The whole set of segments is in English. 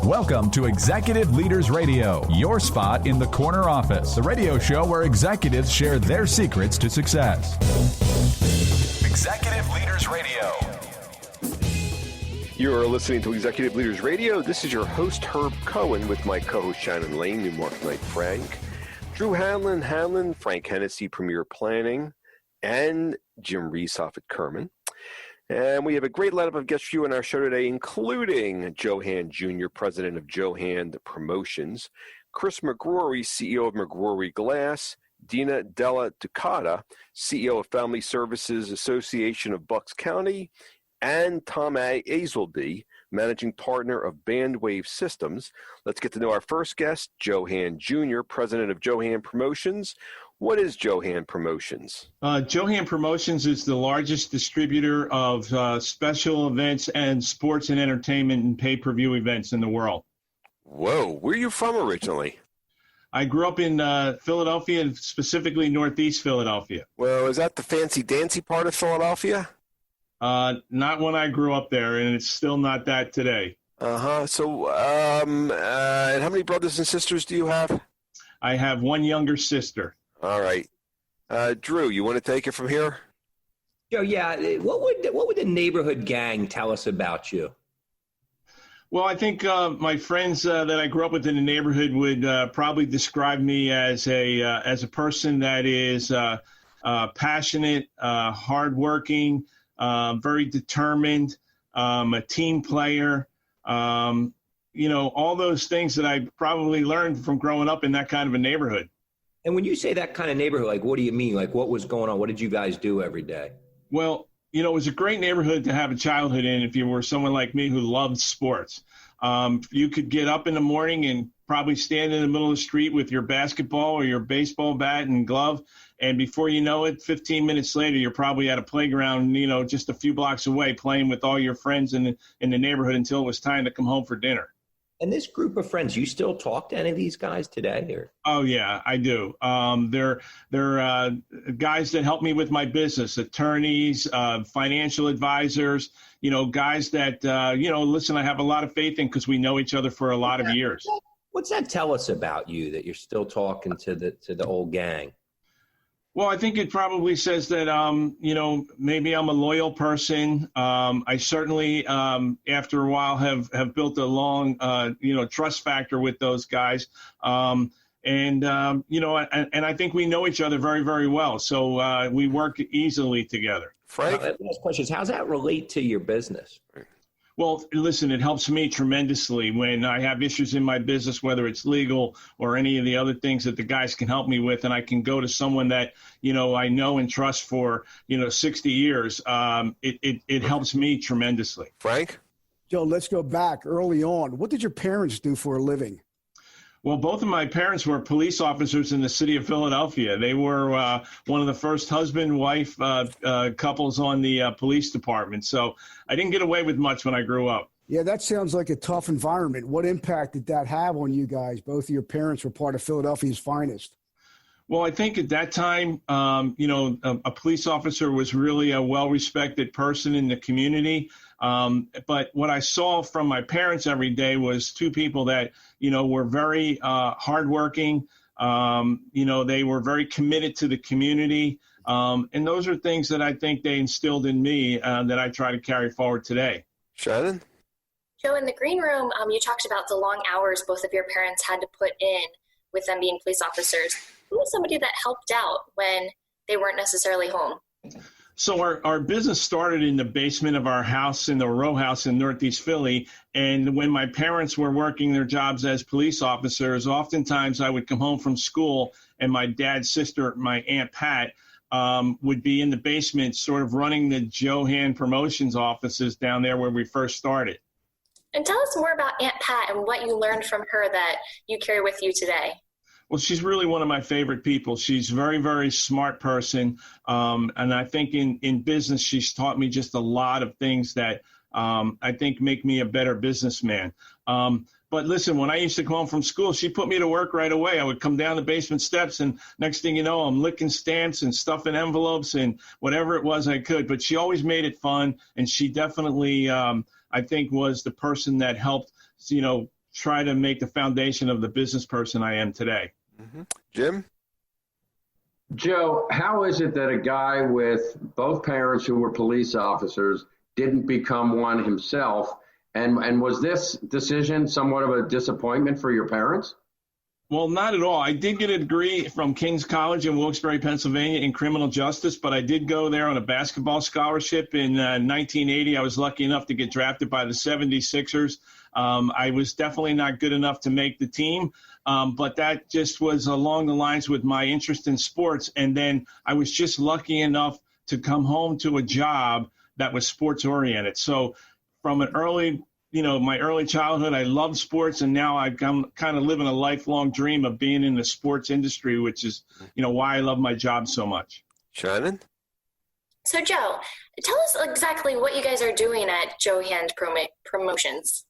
Welcome to Executive Leaders Radio, your spot in the corner office, the radio show where executives share their secrets to success. Executive Leaders Radio. You're listening to Executive Leaders Radio. This is your host, Herb Cohen, with my co-host, Shannon Lane, New Mark Knight Frank, Drew Hanlon, Frank Hennessy, Premier Planning, and Jim Reesoff at Kerman. And we have a great lineup of guests for you on our show today, including Joe Hand Jr., president of Joe Hand Promotions, Chris McGrory, CEO of McGrory Glass, Dina, Della, Ducata, CEO of Family Services Association of Bucks County, and Tom Azelby, managing partner of Bandwave Systems. Let's get to know our first guest, Joe Hand Jr., president of Joe Hand Promotions. What is Joe Hand Promotions? Joe Hand Promotions is the largest distributor of special events and sports and entertainment and pay-per-view events in the world. Whoa, where are you from originally? I grew up in Philadelphia, and specifically Northeast Philadelphia. Well, is that the fancy-dancy part of Philadelphia? Not when I grew up there, and it's still not that today. So, and how many brothers and sisters do you have? I have one younger sister. All right. Drew, you want to take it from here? Joe, yeah. What would the neighborhood gang tell us about you? Well, I think my friends that I grew up with in the neighborhood would probably describe me as a person that is passionate, hardworking, very determined, a team player. All those things that I probably learned from growing up in that kind of a neighborhood. And when you say that kind of neighborhood, like, what do you mean? Like, what was going on? What did you guys do every day? Well, it was a great neighborhood to have a childhood in if you were someone like me who loved sports. You could get up in the morning and probably stand in the middle of the street with your basketball or your baseball bat and glove, and before you know it, 15 minutes later, you're probably at a playground, just a few blocks away, playing with all your friends in the neighborhood until it was time to come home for dinner. And this group of friends, you still talk to any of these guys today? Or? Oh, yeah, I do. They're guys that help me with my business, attorneys, financial advisors, guys that, listen, I have a lot of faith in because we know each other for a lot of years. What's that tell us about you, that you're still talking to the old gang? Well, I think it probably says that, maybe I'm a loyal person. I certainly, after a while, have built a long, trust factor with those guys. And I think we know each other very, very well. So we work easily together. Frank? Last question is, how does that relate to your business? Well, listen, it helps me tremendously when I have issues in my business, whether it's legal or any of the other things that the guys can help me with, and I can go to someone that, I know and trust for, 60 years. It helps me tremendously. Frank? Joe, let's go back early on. What did your parents do for a living? Well, both of my parents were police officers in the city of Philadelphia. They were one of the first husband-wife couples on the police department. So I didn't get away with much when I grew up. Yeah, that sounds like a tough environment. What impact did that have on you guys? Both of your parents were part of Philadelphia's finest. Well, I think at that time, a police officer was really a well-respected person in the community. But what I saw from my parents every day was two people that, were very hardworking. They were very committed to the community. And those are things that I think they instilled in me that I try to carry forward today. Shannon? Joe, in the green room, you talked about the long hours both of your parents had to put in with them being police officers. Who was somebody that helped out when they weren't necessarily home? So our business started in the basement of our house in the row house in Northeast Philly. And when my parents were working their jobs as police officers, oftentimes I would come home from school and my dad's sister, my Aunt Pat, would be in the basement sort of running the Joe Hand Promotions offices down there where we first started. And tell us more about Aunt Pat and what you learned from her that you carry with you today. Well, she's really one of my favorite people. She's a very, very smart person. And I think in business, she's taught me just a lot of things that I think make me a better businessman. But listen, when I used to come home from school, she put me to work right away. I would come down the basement steps, and next thing you know, I'm licking stamps and stuffing envelopes and whatever it was I could. But she always made it fun, and she definitely, I think, was the person that helped, try to make the foundation of the business person I am today. Mm-hmm. Jim? Joe, how is it that a guy with both parents who were police officers didn't become one himself? And was this decision somewhat of a disappointment for your parents? Well, not at all. I did get a degree from King's College in Wilkes-Barre, Pennsylvania in criminal justice, but I did go there on a basketball scholarship in 1980. I was lucky enough to get drafted by the 76ers. I was definitely not good enough to make the team, but that just was along the lines with my interest in sports. And then I was just lucky enough to come home to a job that was sports oriented. So from an early my early childhood, I loved sports, and now I'm kind of living a lifelong dream of being in the sports industry, which is, why I love my job so much. Shannon? So, Joe, tell us exactly what you guys are doing at Joe Hand Promotions.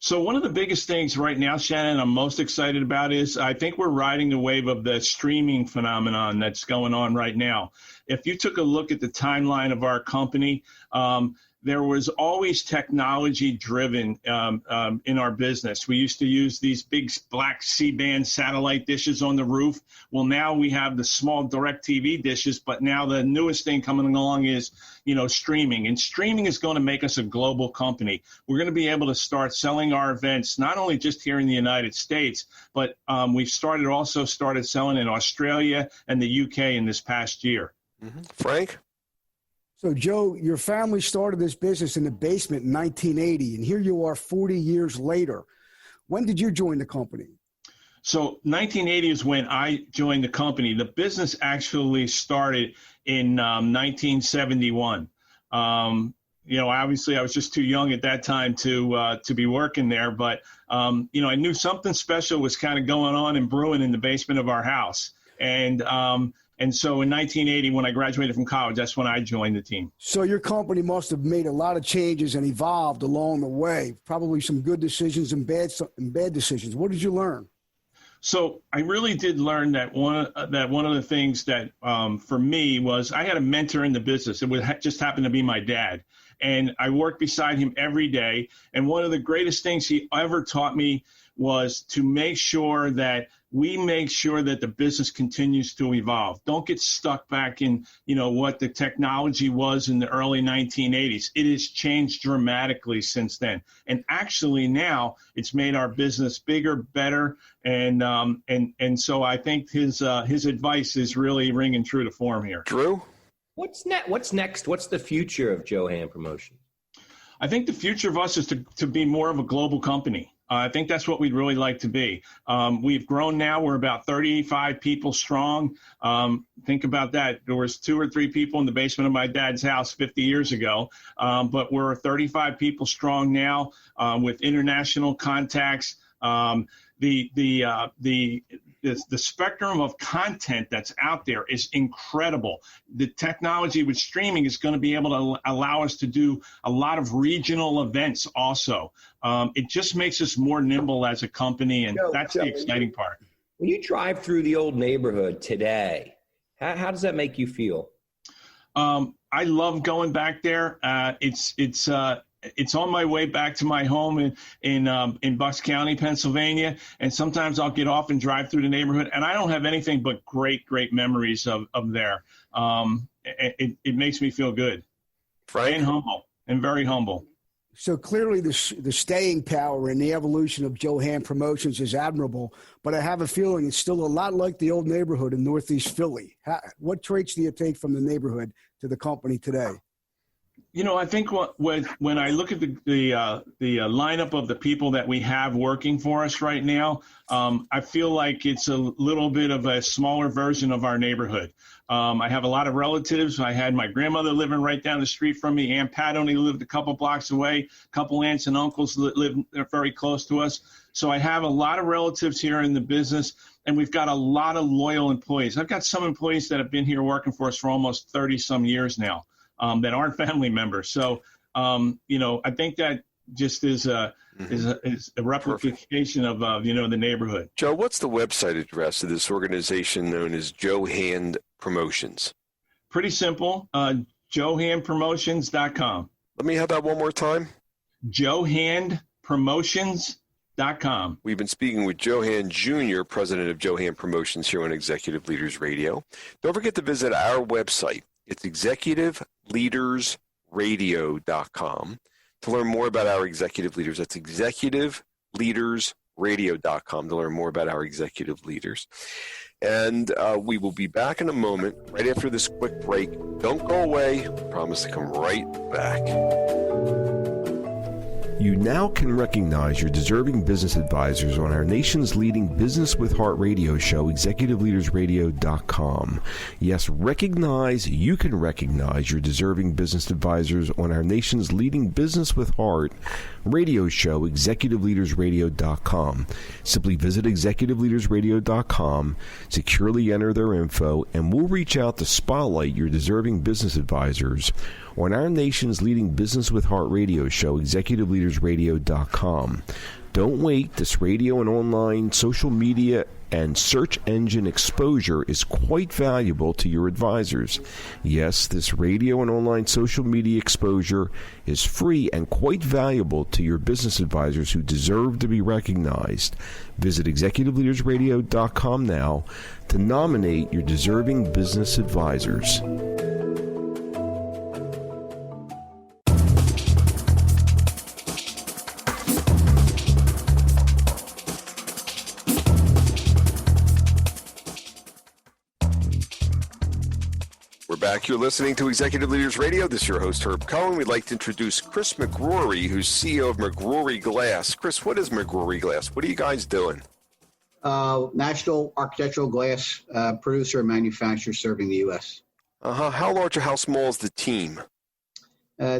So one of the biggest things right now, Shannon, I'm most excited about is I think we're riding the wave of the streaming phenomenon that's going on right now. If you took a look at the timeline of our company, there was always technology driven in our business. We used to use these big black C-band satellite dishes on the roof. Well, now we have the small direct TV dishes, but now the newest thing coming along is, streaming. And streaming is going to make us a global company. We're going to be able to start selling our events, not only just here in the United States, but we've also started selling in Australia and the UK in this past year. Mm-hmm. Frank? So, Joe, your family started this business in the basement in 1980, and here you are 40 years later. When did you join the company? So 1980 is when I joined the company. The business actually started in 1971. Obviously I was just too young at that time to be working there, but I knew something special was kind of going on and brewing in the basement of our house. And so in 1980, when I graduated from college, that's when I joined the team. So your company must have made a lot of changes and evolved along the way, probably some good decisions and bad decisions. What did you learn? So I really did learn that one of the things that for me was I had a mentor in the business. It just happened to be my dad. And I worked beside him every day. And one of the greatest things he ever taught me was to make sure that we make sure that the business continues to evolve. Don't get stuck back in, what the technology was in the early 1980s. It has changed dramatically since then. And actually now it's made our business bigger, better. And so I think his advice is really ringing true to form here. Drew? What's next? What's the future of Joe Hand Promotions? I think the future of us is to be more of a global company. I think that's what we'd really like to be. We've grown now. We're about 35 people strong. Think about that. There was 2 or 3 people in the basement of my dad's house 50 years ago. But we're 35 people strong now with international contacts. The spectrum of content that's out there is incredible. The technology with streaming is going to be able to allow us to do a lot of regional events also. It just makes us more nimble as a company, and that's the exciting part. When you drive through the old neighborhood today, how does that make you feel? I love going back there. It's on my way back to my home in Bucks County, Pennsylvania, and sometimes I'll get off and drive through the neighborhood, and I don't have anything but great memories of there. It makes me feel good. Frank? And humble, and very humble. So clearly the staying power and the evolution of Joe Hand Promotions is admirable, but I have a feeling it's still a lot like the old neighborhood in Northeast Philly. What traits do you take from the neighborhood to the company today? I think when I look at the lineup of the people that we have working for us right now, I feel like it's a little bit of a smaller version of our neighborhood. I have a lot of relatives. I had my grandmother living right down the street from me. Aunt Pat only lived a couple blocks away. A couple aunts and uncles that live very close to us. So I have a lot of relatives here in the business, and we've got a lot of loyal employees. I've got some employees that have been here working for us for almost 30-some years now. That aren't family members. So, I think that just is a replication of, the neighborhood. Joe, what's the website address of this organization known as Joe Hand Promotions? Pretty simple, joehandpromotions.com. Let me have that one more time. joehandpromotions.com. executiveleaders.com. We've been speaking with Johan Jr., president of Johan Promotions here on Executive Leaders Radio. Don't forget to visit our website. It's executiveleadersradio.com to learn more about our executive leaders. That's executiveleadersradio.com to learn more about our executive leaders. And we will be back in a moment, right after this quick break. Don't go away. I promise to come right back. You now can recognize your deserving business advisors on our nation's leading Business with Heart radio show, executiveleadersradio.com. Yes, you can recognize your deserving business advisors on our nation's leading Business with Heart radio show, executiveleadersradio.com. Simply visit executiveleadersradio.com, securely enter their info, and we'll reach out to spotlight your deserving business advisors on our nation's leading Business with Heart radio show, executiveleadersradio.com. Don't wait. This radio and online social media and search engine exposure is quite valuable to your advisors. Yes, this radio and online social media exposure is free and quite valuable to your business advisors who deserve to be recognized. Visit executiveleadersradio.com now to nominate your deserving business advisors. Back. You're listening to Executive Leaders Radio. This is your host, Herb Cohen. We'd like to introduce Chris McGrory, who's CEO of McGrory Glass. Chris, what is McGrory Glass? What are you guys doing? National architectural glass producer and manufacturer serving the U.S. How large or how small is the team?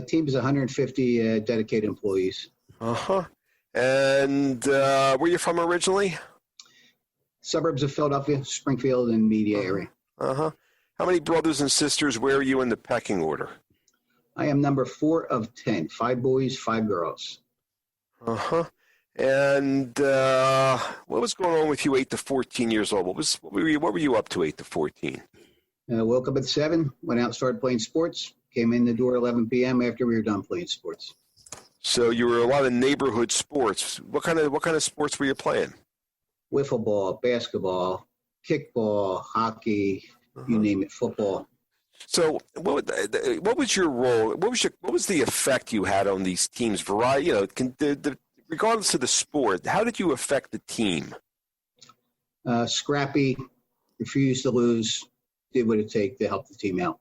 Team is 150 dedicated employees. And where are you from originally? Suburbs of Philadelphia, Springfield, and media area. How many brothers and sisters? Where are you in the pecking order? I am number 4 of 10. 5 boys, 5 girls. And what was going on with you 8 to 14 years old? What were you up to 8 to 14? Woke up at 7, went out and started playing sports. Came in the door at 11 p.m. after we were done playing sports. So you were a lot of neighborhood sports. What kind of sports were you playing? Wiffle ball, basketball, kickball, hockey. You name it, football. So, what was your role? What was the effect you had on these teams? Regardless of the sport, how did you affect the team? Scrappy, refused to lose, did what it take to help the team out.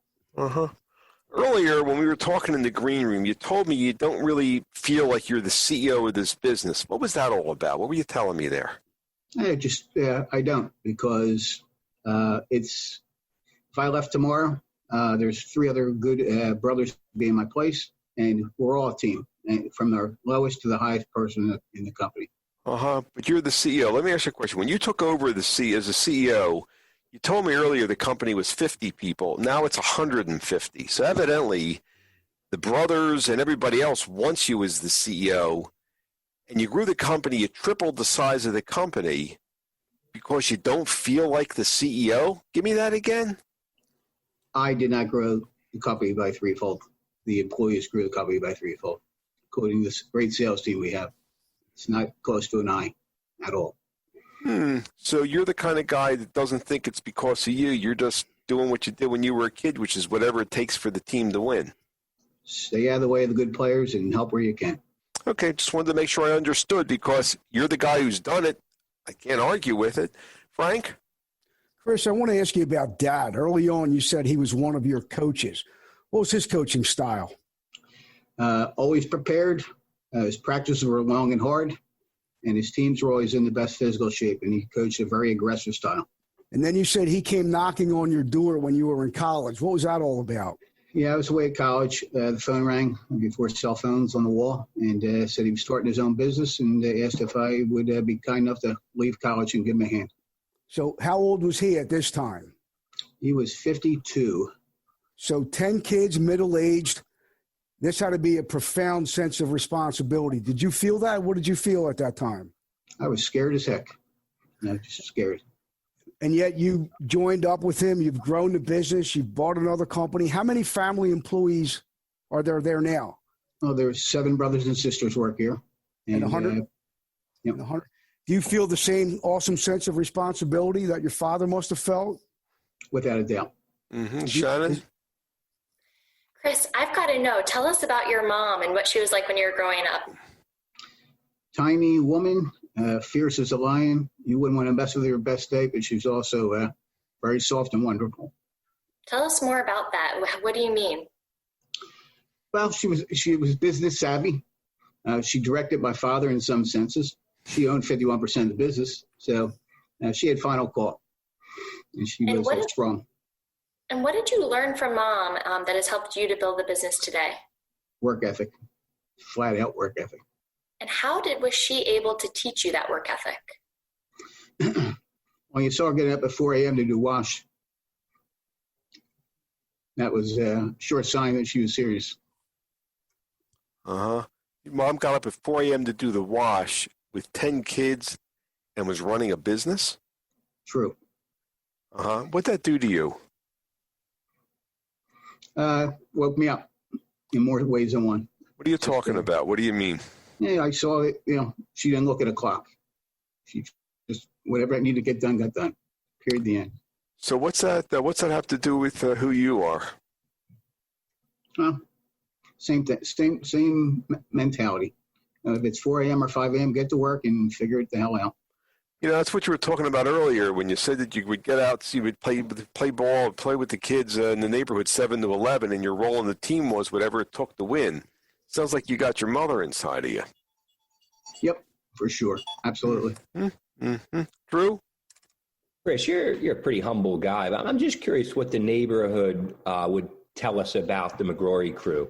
Earlier, when we were talking in the green room, you told me you don't really feel like you're the CEO of this business. What was that all about? What were you telling me there? I don't, because it's. If I left tomorrow, there's 3 other good brothers to be in my place, and we're all a team, and from the lowest to the highest person in the company. But you're the CEO. Let me ask you a question. When you took over as a CEO, you told me earlier the company was 50 people. Now it's 150. So evidently, the brothers and everybody else wants you as the CEO, and you grew the company. You tripled the size of the company because you don't feel like the CEO. Give me that again. I did not grow the company by threefold. The employees grew the company by threefold, including this great sales team we have. It's not close to an I at all. So you're the kind of guy that doesn't think it's because of you. You're just doing what you did when you were a kid, which is whatever it takes for the team to win. Stay out of the way of the good players and help where you can. Okay, just wanted to make sure I understood because you're the guy who's done it. I can't argue with it. Frank? Chris, I want to ask you about Dad. Early on, you said he was one of your coaches. What was his coaching style? Always prepared. His practices were long and hard, and his teams were always in the best physical shape, and he coached a very aggressive style. And then you said he came knocking on your door when you were in college. What was that all about? Yeah, I was away at college. The phone rang before cell phones on the wall, and said he was starting his own business, and asked if I would be kind enough to leave college and give him a hand. So how old was he at this time? He was 52. So 10 kids, middle-aged. This had to be a profound sense of responsibility. Did you feel that? What did you feel at that time? I was scared as heck. Just scared. And yet you joined up with him. You've grown the business. You've bought another company. How many family employees are there now? Oh, there's 7 brothers and sisters work here. And Yep. Do you feel the same awesome sense of responsibility that your father must have felt? Without a doubt. Mm-hmm. Shannon? Chris, I've got to know. Tell us about your mom and what she was like when you were growing up. Tiny woman, fierce as a lion. You wouldn't want to mess with her best day, but she's also very soft and wonderful. Tell us more about that. What do you mean? Well, she was business savvy. She directed my father in some senses. She owned 51% of the business, so she had final call, and she was strong. And what did you learn from Mom that has helped you to build the business today? Work ethic, flat out work ethic. And how was she able to teach you that work ethic? Well, you saw her getting up at 4 a.m. to do wash. That was a sure sign that she was serious. Uh-huh. Your mom got up at 4 a.m. to do the wash with 10 kids and was running a business? True. Uh-huh. What'd that do to you? Woke me up in more ways than one. What are you talking about? What do you mean? Yeah, I saw it. She didn't look at a clock. She just, whatever it needed to get done, got done. Period. The end. So what's that have to do with who you are? Well, same mentality. If it's 4 a.m. or 5 a.m., get to work and figure it the hell out. That's what you were talking about earlier when you said that you would get out, you would play ball, play with the kids in the neighborhood 7 to 11, and your role in the team was whatever it took to win. Sounds like you got your mother inside of you. Yep, for sure. Absolutely. Mm-hmm. Drew? Chris, you're a pretty humble guy, but I'm just curious what the neighborhood would tell us about the McGrory crew.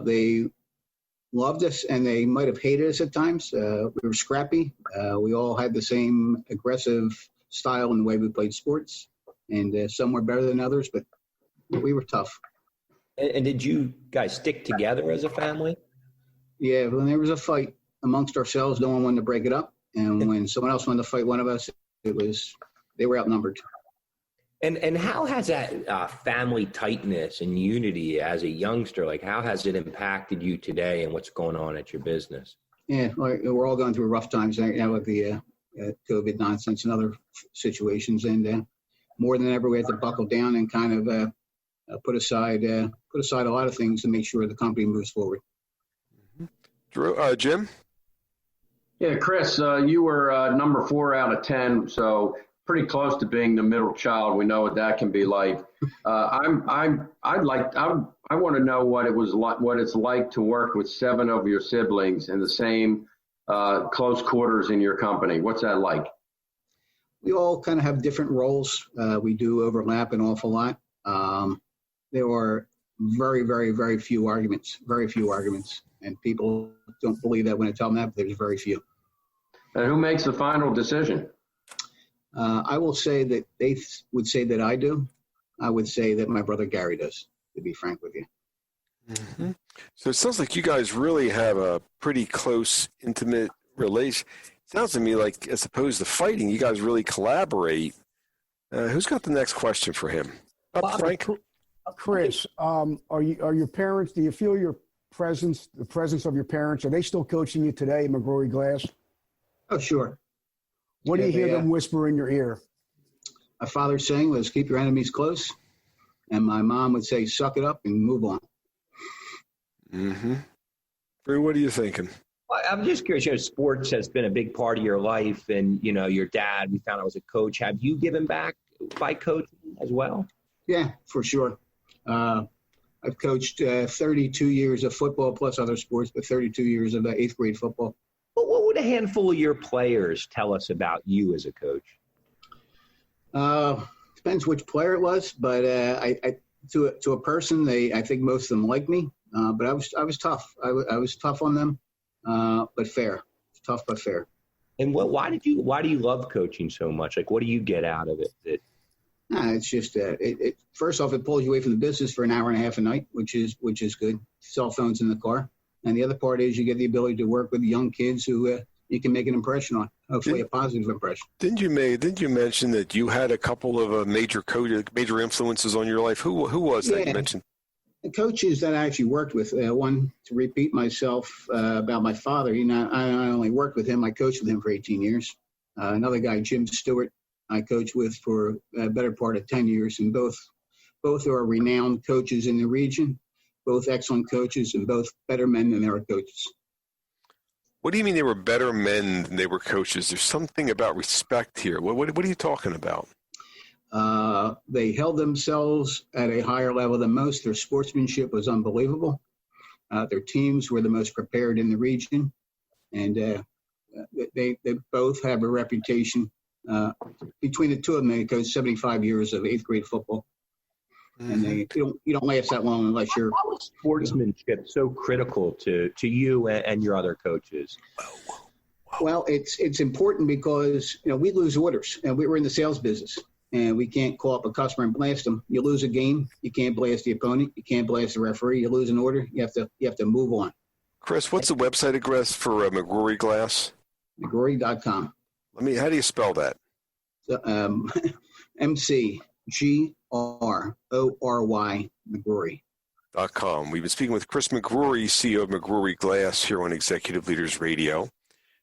They loved us, and they might have hated us at times. We were scrappy. We all had the same aggressive style in the way we played sports, and some were better than others, but we were tough. And did you guys stick together as a family? Yeah, when there was a fight amongst ourselves, no one wanted to break it up. And when someone else wanted to fight one of us, they were outnumbered. And how has that family tightness and unity as a youngster, how has it impacted you today and what's going on at your business? Yeah, we're all going through rough times right now with the COVID nonsense and other situations. And more than ever, we have to buckle down and kind of put aside a lot of things to make sure the company moves forward. Drew, Jim? Yeah, Chris, you were number 4 out of 10, so pretty close to being the middle child. We know what that can be like. I want to know what it's like to work with 7 of your siblings in the same close quarters in your company. What's that like? We all kind of have different roles. We do overlap an awful lot. There are very, very, very few arguments, and people don't believe that when I tell them that, but there's very few. And who makes the final decision? I will say that they would say that I do. I would say that my brother Gary does, to be frank with you. Mm-hmm. So it sounds like you guys really have a pretty close, intimate relation. It sounds to me like, as opposed to fighting, you guys really collaborate. Who's got the next question for him? Frank? Chris, are your parents, do you feel the presence of your parents, are they still coaching you today, McGrory Glass? Oh, sure. What do you hear them whisper in your ear? My father's saying was keep your enemies close, and my mom would say suck it up and move on. Mm-hmm. Drew, what are you thinking? I'm just curious. Sports has been a big part of your life, and your dad, we found out, was a coach. Have you given back by coaching as well? Yeah, for sure. I've coached 32 years of football plus other sports, but 32 years of 8th grade football. Well, what would a handful of your players tell us about you as a coach? Depends which player it was, but to a person, I think most of them like me. But I was tough. I was tough on them, but fair. Tough but fair. And why do you love coaching so much? What do you get out of it? It's just first off, it pulls you away from the business for an hour and a half a night, which is good. Cell phones in the car. And the other part is you get the ability to work with young kids who you can make an impression on, hopefully a positive impression. Didn't you mention that you had a couple of major influences on your life? Who was that you mentioned? The coaches that I actually worked with, one, to repeat myself about my father, I not only worked with him, I coached with him for 18 years. Another guy, Jim Stewart, I coached with for a better part of 10 years, and both are renowned coaches in the region, both excellent coaches, and both better men than they were coaches. What do you mean they were better men than they were coaches? There's something about respect here. What are you talking about? They held themselves at a higher level than most. Their sportsmanship was unbelievable. Their teams were the most prepared in the region, and they both have a reputation. Between the two of them, they coached 75 years of eighth grade football, and you don't last that long unless you're. How is sportsmanship so critical to you and your other coaches? Well, it's important because we lose orders, and we're in the sales business. And we can't call up a customer and blast them. You lose a game, you can't blast the opponent, you can't blast the referee. You lose an order, you have to move on. Chris, what's the website address for McGrory Glass? McGrory.com. How do you spell that? So, McGrory, McGrory.com. We've been speaking with Chris McGrory, CEO of McGrory Glass, here on Executive Leaders Radio.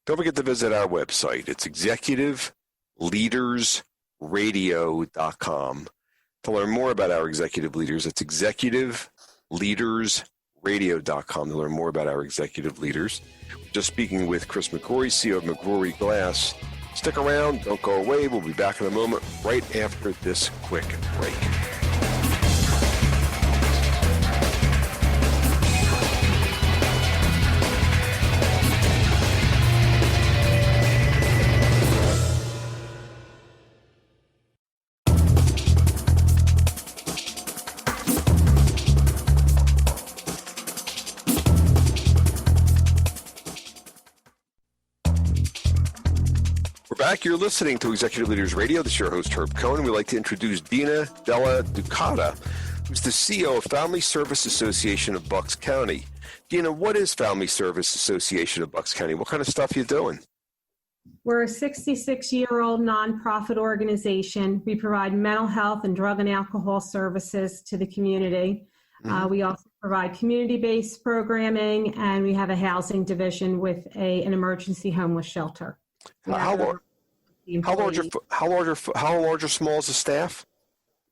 Don't forget to visit our website. It's executiveleadersradio.com. To learn more about our executive leaders, it's executiveleadersradio.com to learn more about our executive leaders. We're just speaking with Chris McGrory, CEO of McGrory Glass. Stick around. Don't go away. We'll be back in a moment right after this quick break. Back, you're listening to Executive Leaders Radio. This is your host, Herb Cohen. We'd like to introduce Dina, Della, Ducata, who's the CEO of Family Service Association of Bucks County. Dina, what is Family Service Association of Bucks County? What kind of stuff are you doing? We're a 66-year-old nonprofit organization. We provide mental health and drug and alcohol services to the community. We also provide community-based programming, and we have a housing division with an emergency homeless shelter. How large or small is the staff?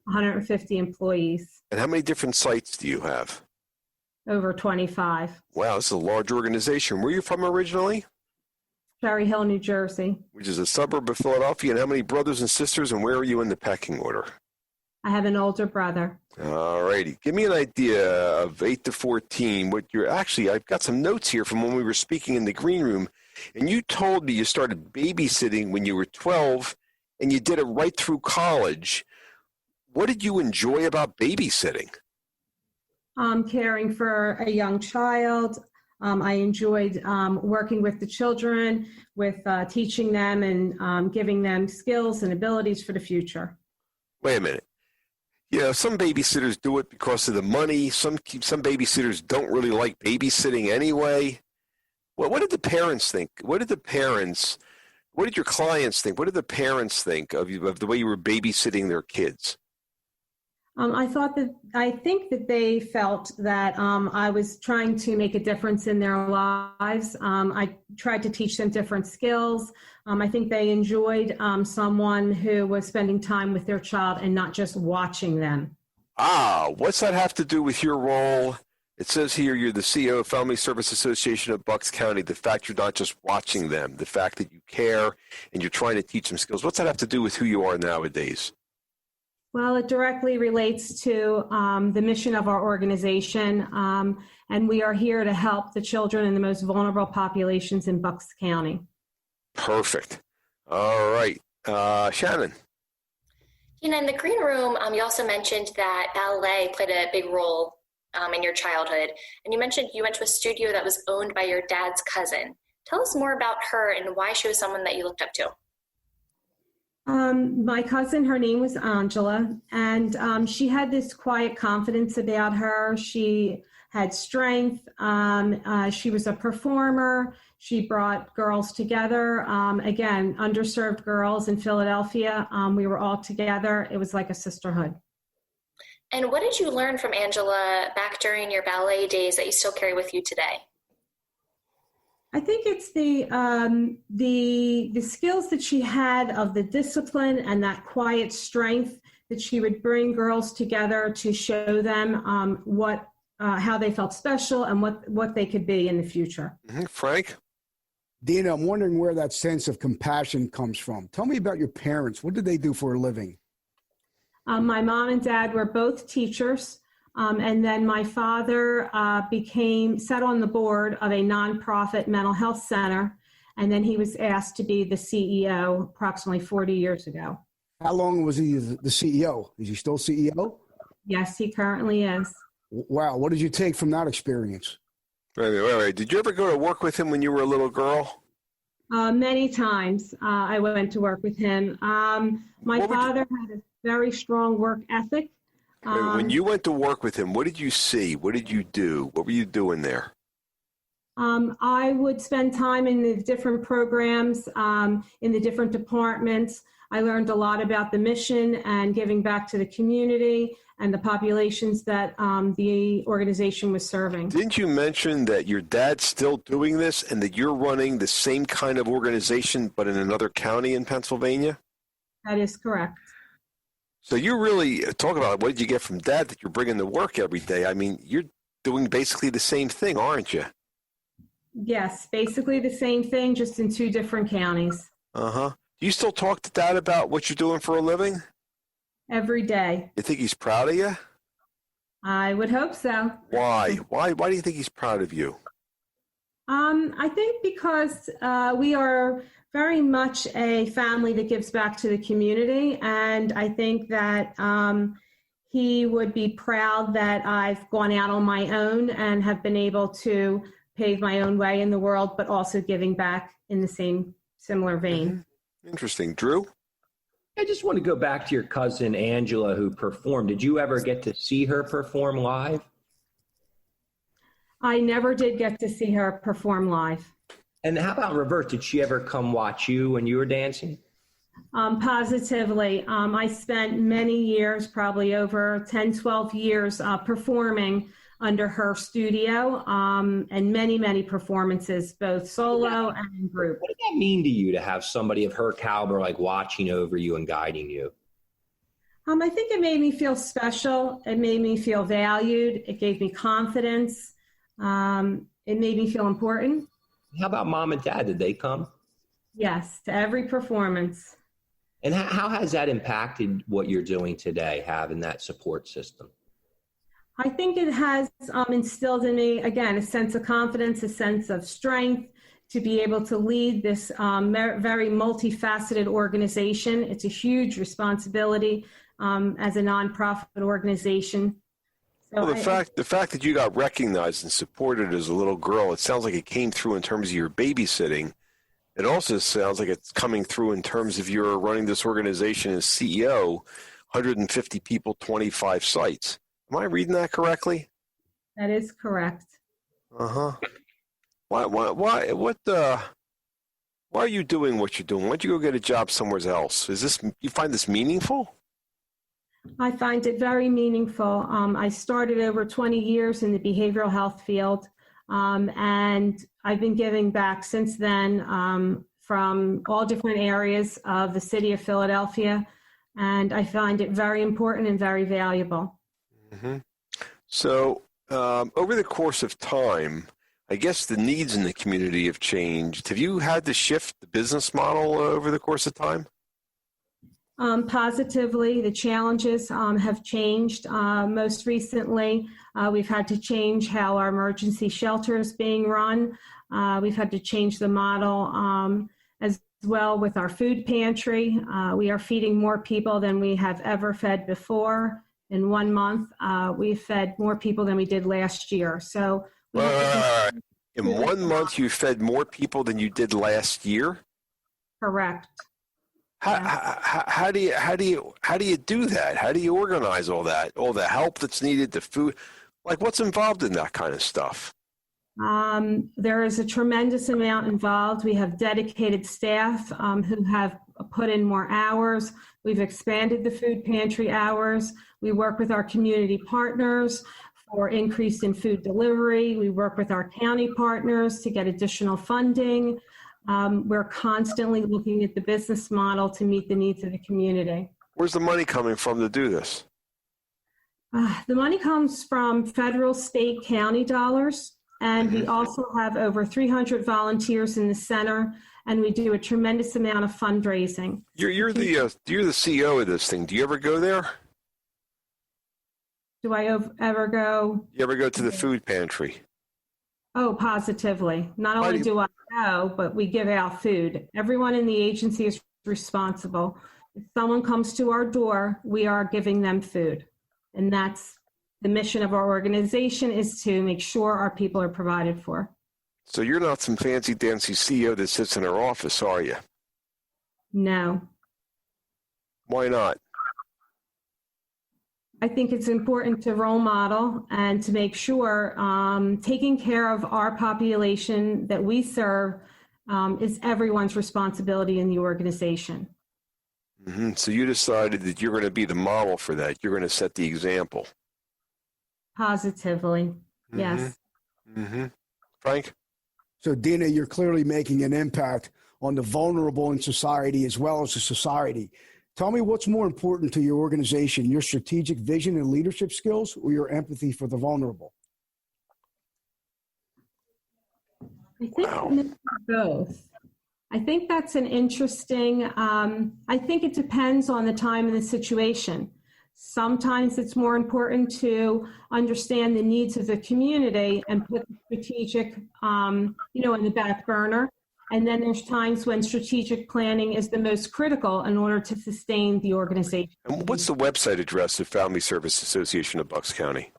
150 employees. And how many different sites do you have? Over 25. Wow, this is a large organization. Where are you from originally? Cherry Hill, New Jersey. Which is a suburb of Philadelphia. And how many brothers and sisters, and where are you in the pecking order? I have an older brother. All righty. Give me an idea of 8 to 14. I've got some notes here from when we were speaking in the green room. And you told me you started babysitting when you were 12, and you did it right through college. What did you enjoy about babysitting? Caring for a young child. I enjoyed working with the children, with teaching them and giving them skills and abilities for the future. Wait a minute. Some babysitters do it because of the money. Some babysitters don't really like babysitting anyway. Well, what did the parents think? What did your clients think? What did the parents think of the way you were babysitting their kids? I think that they felt that I was trying to make a difference in their lives. I tried to teach them different skills. I think they enjoyed someone who was spending time with their child and not just watching them. What's that have to do with your role? It says here you're the CEO of Family Service Association of Bucks County. The fact you're not just watching them, the fact that you care and you're trying to teach them skills. What's that have to do with who you are nowadays? Well, it directly relates to the mission of our organization, and we are here to help the children in the most vulnerable populations in Bucks County. Perfect. All right. Shannon. In the green room, you also mentioned that ballet played a big role in your childhood, and you mentioned you went to a studio that was owned by your dad's cousin. Tell us more about her and why she was someone that you looked up to. My cousin, her name was Angela, and she had this quiet confidence about her. She had strength. She was a performer. She brought girls together. Again, underserved girls in Philadelphia. We were all together. It was like a sisterhood. And what did you learn from Angela back during your ballet days that you still carry with you today? I think it's the skills that she had of the discipline and that quiet strength that she would bring girls together to show them how they felt special and what they could be in the future. Mm-hmm. Frank? Dina, I'm wondering where that sense of compassion comes from. Tell me about your parents. What did they do for a living? My mom and dad were both teachers, and then my father sat on the board of a nonprofit mental health center, and then he was asked to be the CEO approximately 40 years ago. How long was he the CEO? Is he still CEO? Yes, he currently is. Wow, what did you take from that experience? Wait. Did you ever go to work with him when you were a little girl? Many times I went to work with him. My father had a very strong work ethic. When you went to work with him, what did you see? What did you do? What were you doing there? I would spend time in the different programs, in the different departments. I learned a lot about the mission and giving back to the community and the populations that the organization was serving. Didn't you mention that your dad's still doing this and that you're running the same kind of organization but in another county in Pennsylvania? That is correct. So you really talk about what did you get from Dad that you're bringing to work every day. I mean, you're doing basically the same thing, aren't you? Yes, basically the same thing, just in two different counties. Uh-huh. Do you still talk to Dad about what you're doing for a living? Every day. You think he's proud of you? I would hope so. Why? Why do you think he's proud of you? I think because we are very much a family that gives back to the community, and I think that he would be proud that I've gone out on my own and have been able to pave my own way in the world, but also giving back in the similar vein. Mm-hmm. Interesting. Drew? I just want to go back to your cousin Angela who performed. Did you ever get to see her perform live? I never did get to see her perform live. And how about in reverse? Did she ever come watch you when you were dancing? Positively. I spent many years, probably over 10, 12 years, performing under her studio, and many, many performances, both solo and in group. What did that mean to you to have somebody of her caliber like watching over you and guiding you? I think it made me feel special. It made me feel valued. It gave me confidence. It made me feel important. How about Mom and Dad? Did they come? Yes, to every performance. And how has that impacted what you're doing today, having that support system? I think it has instilled in me, again, a sense of confidence, a sense of strength to be able to lead this very multifaceted organization. It's a huge responsibility as a nonprofit organization. So well, the fact that you got recognized and supported as a little girl, it sounds like it came through in terms of your babysitting. It also sounds like it's coming through in terms of your running this organization as CEO, 150 people, 25 sites. Am I reading that correctly? That is correct. Uh-huh. Why are you doing what you're doing? Why don't you go get a job somewhere else? You find this meaningful? I find it very meaningful. I started over 20 years in the behavioral health field, and I've been giving back since then from all different areas of the city of Philadelphia, and I find it very important and very valuable. Mm-hmm. So over the course of time, I guess the needs in the community have changed. Have you had to shift the business model over the course of time? Positively, the challenges have changed. Most recently, we've had to change how our emergency shelter is being run. We've had to change the model as well with our food pantry. We are feeding more people than we have ever fed before. In 1 month, we've fed more people than we did last year. So, in 1 month, you fed more people than you did last year? Correct. How do you do that? How do you organize all that? All the help that's needed, the food, like what's involved in that kind of stuff? There is a tremendous amount involved. We have dedicated staff who have put in more hours. We've expanded the food pantry hours. We work with our community partners for increase in food delivery. We work with our county partners to get additional funding. We're constantly looking at the business model to meet the needs of the community. Where's the money coming from to do this? The money comes from federal, state, county dollars. And we also have over 300 volunteers in the center, and we do a tremendous amount of fundraising. You're the CEO of this thing. Do you ever go there? Do I ever go? You ever go to the food pantry? Oh, positively. Not only do I go, but we give out food. Everyone in the agency is responsible. If someone comes to our door, we are giving them food. And that's the mission of our organization, is to make sure our people are provided for. So you're not some fancy dancy CEO that sits in her office, are you? No. Why not? I think it's important to role model and to make sure taking care of our population that we serve is everyone's responsibility in the organization. Mm-hmm. So you decided that you're going to be the model for that. You're going to set the example. Positively, yes. Mm-hmm. Frank? So, Dina, you're clearly making an impact on the vulnerable in society as well as the society. Tell me what's more important to your organization, your strategic vision and leadership skills, or your empathy for the vulnerable? I think both. I think that's an interesting, I think it depends on the time and the situation. Sometimes it's more important to understand the needs of the community and put the strategic, in the back burner. And then there's times when strategic planning is the most critical in order to sustain the organization. And what's the website address of Family Service Association of Bucks County?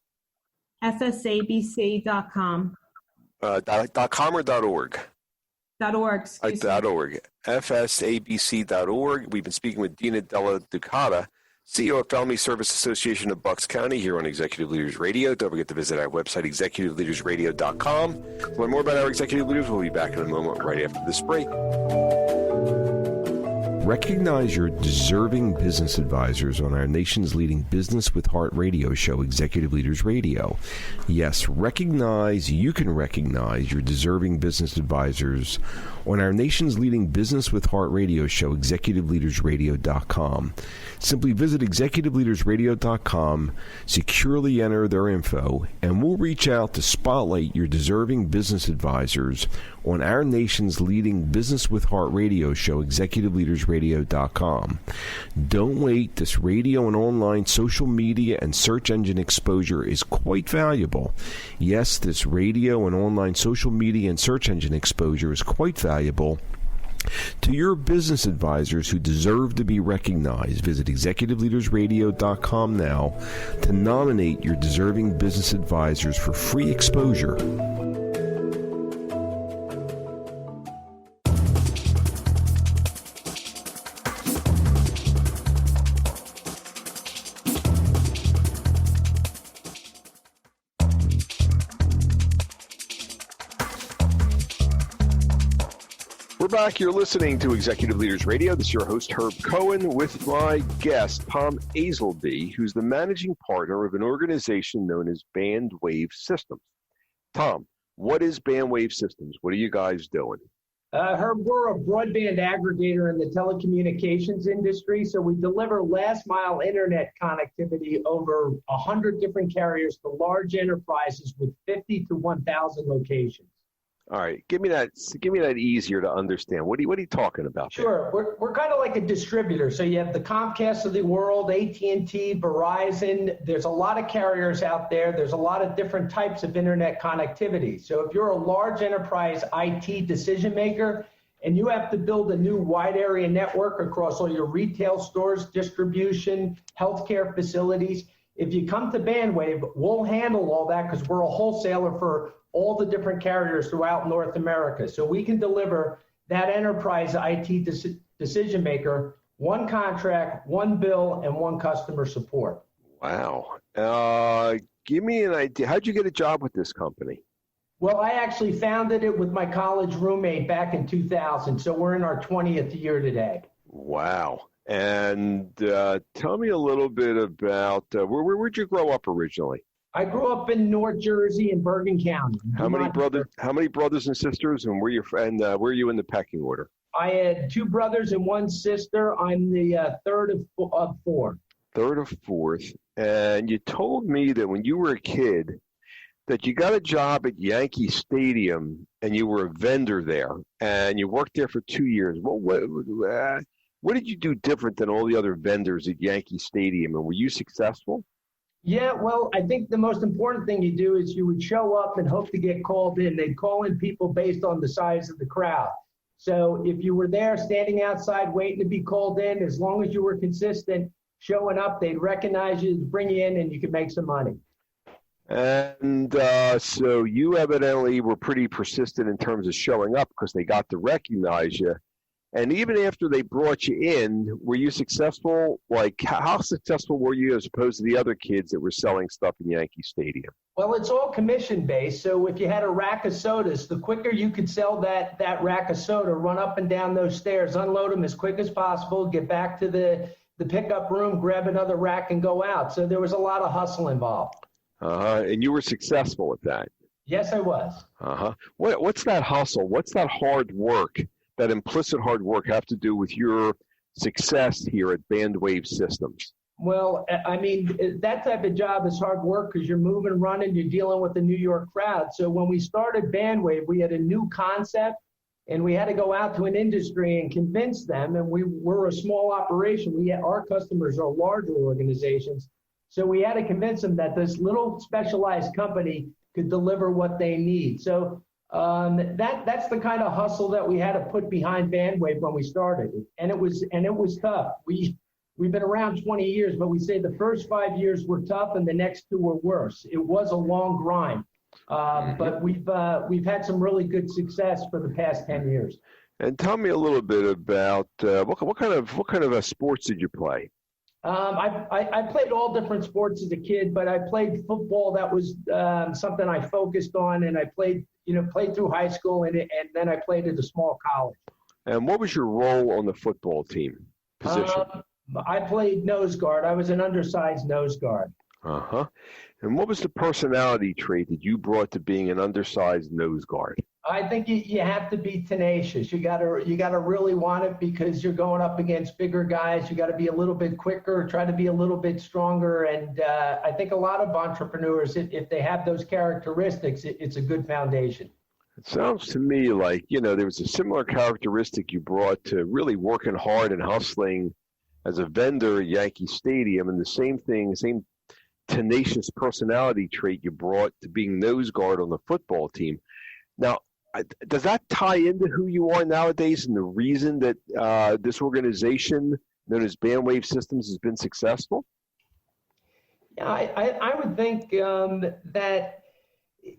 FSABC.com. .com or .org? .org, excuse me. .org. FSABC.org. We've been speaking with Dina, Della, Ducata, CEO of Family Service Association of Bucks County, here on Executive Leaders Radio. Don't forget to visit our website, executiveleadersradio.com. To learn more about our executive leaders, we'll be back in a moment right after this break. Recognize your deserving business advisors on our nation's leading Business with Heart radio show, Executive Leaders Radio. Yes, you can recognize your deserving business advisors on our nation's leading Business with Heart radio show, executiveleadersradio.com. Simply visit executiveleadersradio.com, securely enter their info, and we'll reach out to spotlight your deserving business advisors on our nation's leading Business with Heart radio show, executiveleadersradio.com. Don't wait. This radio and online social media and search engine exposure is quite valuable. Yes, this radio and online social media and search engine exposure is quite valuable to your business advisors who deserve to be recognized. Visit executiveleadersradio.com now to nominate your deserving business advisors for free exposure. Back, you're listening to Executive Leaders Radio. This is your host, Herb Cohen, with my guest, Tom Azelby, who's the managing partner of an organization known as Bandwave Systems. Tom, what is Bandwave Systems? What are you guys doing? Herb, we're a broadband aggregator in the telecommunications industry, so we deliver last-mile internet connectivity over 100 different carriers to large enterprises with 50 to 1,000 locations. All right, give me that easier to understand. What are you talking about? Sure, we're kind of like a distributor. So you have the Comcast of the world, AT&T, Verizon. There's a lot of carriers out there. There's a lot of different types of internet connectivity. So if you're a large enterprise IT decision maker and you have to build a new wide area network across all your retail stores, distribution, healthcare facilities, if you come to Bandwave, we'll handle all that because we're a wholesaler for all the different carriers throughout North America. So we can deliver that enterprise IT decision maker, one contract, one bill, and one customer support. Wow. Give me an idea. How'd you get a job with this company? Well, I actually founded it with my college roommate back in 2000, so we're in our 20th year today. Wow. And tell me a little bit about where'd you grow up originally? I grew up in North Jersey in Bergen County. How many brothers and sisters, and where are you in the pecking order? I had 2 brothers and 1 sister. I'm the third of 4. Third of 4th. And you told me that when you were a kid that you got a job at Yankee Stadium and you were a vendor there and you worked there for 2 years. What did you do different than all the other vendors at Yankee Stadium, and were you successful? Yeah, well, I think the most important thing you do is you would show up and hope to get called in. They'd call in people based on the size of the crowd. So if you were there standing outside waiting to be called in, as long as you were consistent showing up, they'd recognize you, bring you in, and you could make some money. And so you evidently were pretty persistent in terms of showing up because they got to recognize you. And even after they brought you in, were you successful? Like, how successful were you as opposed to the other kids that were selling stuff in Yankee Stadium? Well, it's all commission-based. So if you had a rack of sodas, the quicker you could sell that rack of soda, run up and down those stairs, unload them as quick as possible, get back to the pickup room, grab another rack, and go out. So there was a lot of hustle involved. And you were successful at that? Yes, I was. What's that hustle? What's that hard work? That implicit hard work have to do with your success here at Bandwave Systems? Well, I mean, that type of job is hard work because you're moving, running, you're dealing with the New York crowd. So when we started Bandwave, we had a new concept, and we had to go out to an industry and convince them. And we're a small operation. Our customers are larger organizations. So we had to convince them that this little specialized company could deliver what they need. So that's the kind of hustle that we had to put behind Bandwave when we started, and it was tough. We've been around 20 years, but we say the first 5 years were tough, and the next 2 were worse. It was a long grind, but we've had some really good success for the past 10 years. And tell me a little bit about what kind of sports did you play? I played all different sports as a kid, but I played football. That was something I focused on, and I played through high school, and then I played at a small college. And what was your role on the football team position? I played nose guard. I was an undersized nose guard. And what was the personality trait that you brought to being an undersized nose guard? I think you have to be tenacious. You gotta really want it because you're going up against bigger guys. You got to be a little bit quicker, try to be a little bit stronger. And I think a lot of entrepreneurs, if they have those characteristics, it's a good foundation. It sounds to me like, there was a similar characteristic you brought to really working hard and hustling as a vendor at Yankee Stadium, and the same tenacious personality trait you brought to being nose guard on the football team. Now, does that tie into who you are nowadays and the reason that this organization known as Bandwave Systems has been successful? Yeah, I would think that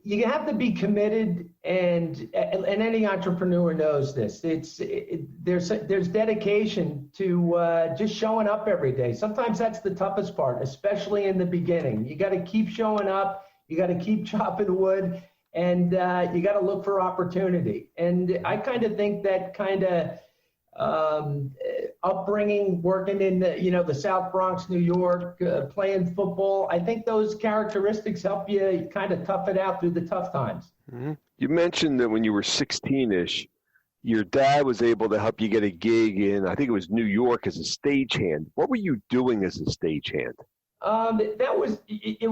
you have to be committed, and any entrepreneur knows this. There's dedication to just showing up every day. Sometimes that's the toughest part, especially in the beginning. You got to keep showing up. You got to keep chopping wood. And you got to look for opportunity. And I kind of think that kind of upbringing, working in the South Bronx, New York, playing football, I think those characteristics help you kind of tough it out through the tough times. Mm-hmm. You mentioned that when you were 16-ish, your dad was able to help you get a gig in, I think it was New York, as a stagehand. What were you doing as a stagehand? It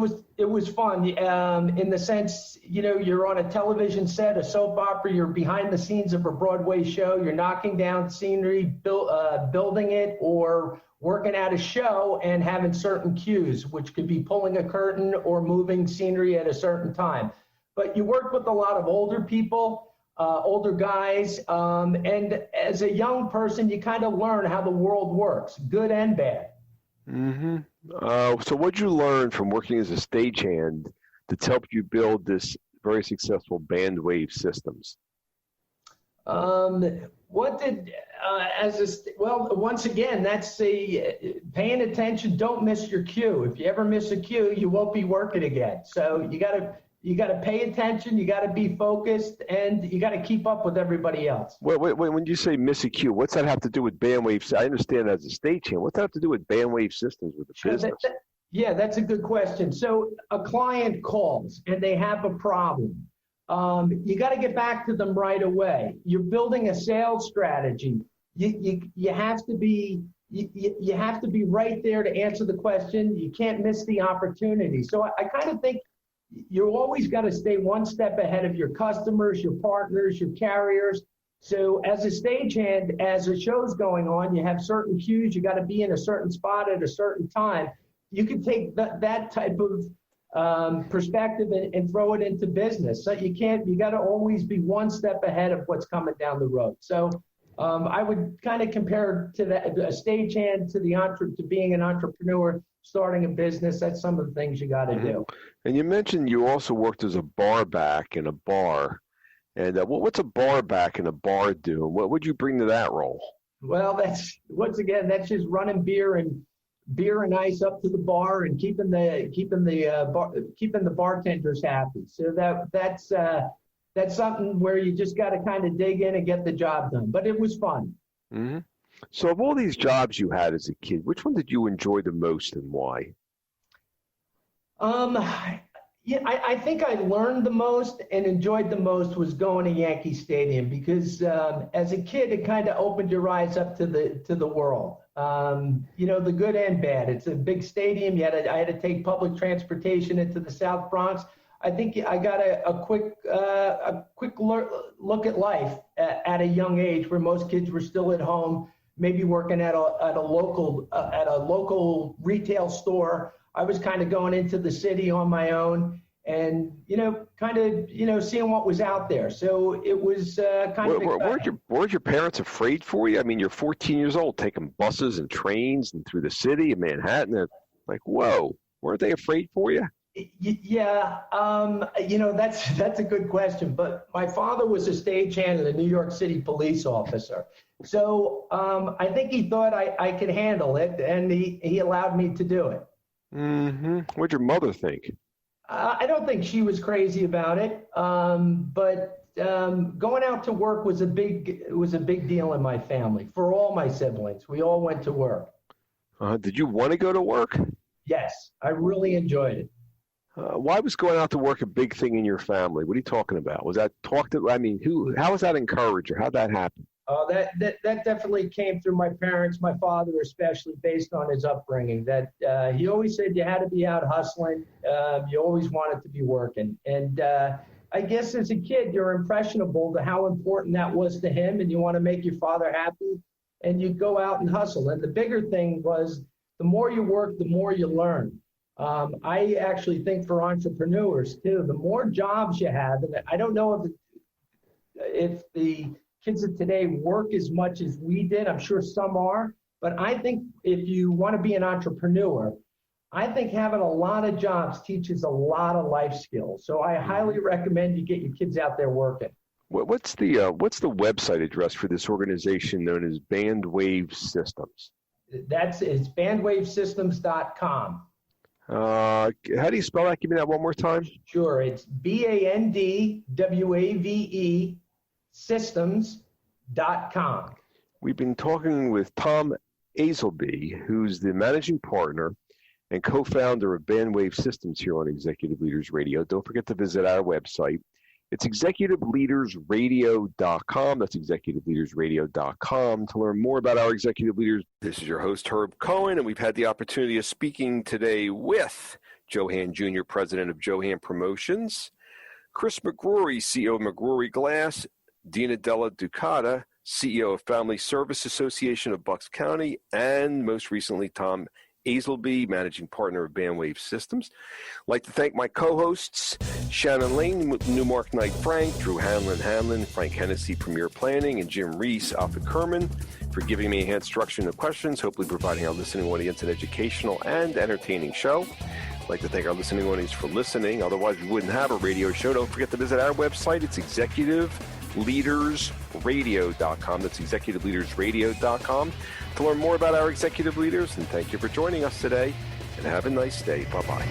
was fun in the sense, you're on a television set, a soap opera, you're behind the scenes of a Broadway show, you're knocking down scenery, building it, or working at a show and having certain cues, which could be pulling a curtain or moving scenery at a certain time. But you work with a lot of older people, older guys, and as a young person, you kind of learn how the world works, good and bad. Mm-hmm. So what did you learn from working as a stagehand that's helped you build this very successful Bandwave Systems? Once again, that's paying attention. Don't miss your cue. If you ever miss a cue, you won't be working again. So you You got to pay attention. You got to be focused, and you got to keep up with everybody else. Wait, when you say Missy Q, what's that have to do with bandwave? I understand as a stagehand. What's that have to do with bandwave systems with the business? Yeah, that's a good question. So a client calls and they have a problem. You got to get back to them right away. You're building a sales strategy. You have to be right there to answer the question. You can't miss the opportunity. So I kind of think you always got to stay one step ahead of your customers, your partners, your carriers. So as a stagehand, as a show's going on, you have certain cues. You got to be in a certain spot at a certain time. You can take that type of perspective and throw it into business. So you got to always be one step ahead of what's coming down the road. So I would kind of compare to a stagehand to being an entrepreneur, starting a business. That's some of the things you got to do. And you mentioned you also worked as a bar back in a bar. And what's a bar back in a bar do? What would you bring to that role? Well, that's just running beer and ice up to the bar and keeping the bartenders happy. So that's something where you just got to kind of dig in and get the job done. But it was fun. Mm-hmm. So of all these jobs you had as a kid, which one did you enjoy the most and why? I think I learned the most and enjoyed the most was going to Yankee Stadium because as a kid, it kind of opened your eyes up to the world. The good and bad. It's a big stadium. I had to take public transportation into the South Bronx. I think I got a quick look at life at a young age where most kids were still at home, maybe working at a local retail store. I was kind of going into the city on my own and, seeing what was out there. So it was kind of exciting. Weren't your parents afraid for you? I mean, you're 14 years old, taking buses and trains and through the city of Manhattan. They're like, whoa, weren't they afraid for you? Yeah, that's a good question. But my father was a stagehand and a New York City police officer. So I think he thought I could handle it, and he allowed me to do it. Mm-hmm. What'd your mother think? I don't think she was crazy about it, but going out to work was a big deal in my family. For all my siblings, we all went to work. Did you want to go to work? Yes, I really enjoyed it. Why was going out to work a big thing in your family? What are you talking about? Was that how was that encouraged or how'd that happen? That definitely came through my parents, my father especially, based on his upbringing. That he always said you had to be out hustling. You always wanted to be working. And I guess as a kid, you're impressionable to how important that was to him, and you want to make your father happy, and you go out and hustle. And the bigger thing was the more you work, the more you learn. I actually think for entrepreneurs too, the more jobs you have, and I don't know if the kids of today work as much as we did. I'm sure some are, but I think if you want to be an entrepreneur, I think having a lot of jobs teaches a lot of life skills. So I highly recommend you get your kids out there working. What's the website address for this organization known as Bandwave Systems? It's bandwavesystems.com. How do you spell that? Give me that one more time. Sure. It's BANDWAVE systems.com. We've been talking with Tom Azelby, who's the managing partner and co-founder of Bandwave Systems here on Executive Leaders Radio. Don't forget to visit our website. It's executiveleadersradio.com. That's executiveleadersradio.com to learn more about our executive leaders. This is your host, Herb Cohen, and we've had the opportunity of speaking today with Joe Hand Jr., president of Joe Hand Promotions, Chris McGrory, CEO of McGrory Glass, Dina, Della, Ducata, CEO of Family Service Association of Bucks County, and most recently, Tom Azelby, managing partner of Bandwave Systems. I'd like to thank my co-hosts, Shannon Lane, Newmark Knight Frank, Drew Hanlon, Frank Hennessy, Premier Planning, and Jim Reese, Alpha Kerman, for giving me a hand structure of questions, hopefully providing our listening audience an educational and entertaining show. I'd like to thank our listening audience for listening. Otherwise, we wouldn't have a radio show. Don't forget to visit our website. It's executiveleadersradio.com. That's executiveleadersradio.com to learn more about our executive leaders. And thank you for joining us today. And have a nice day. Bye-bye.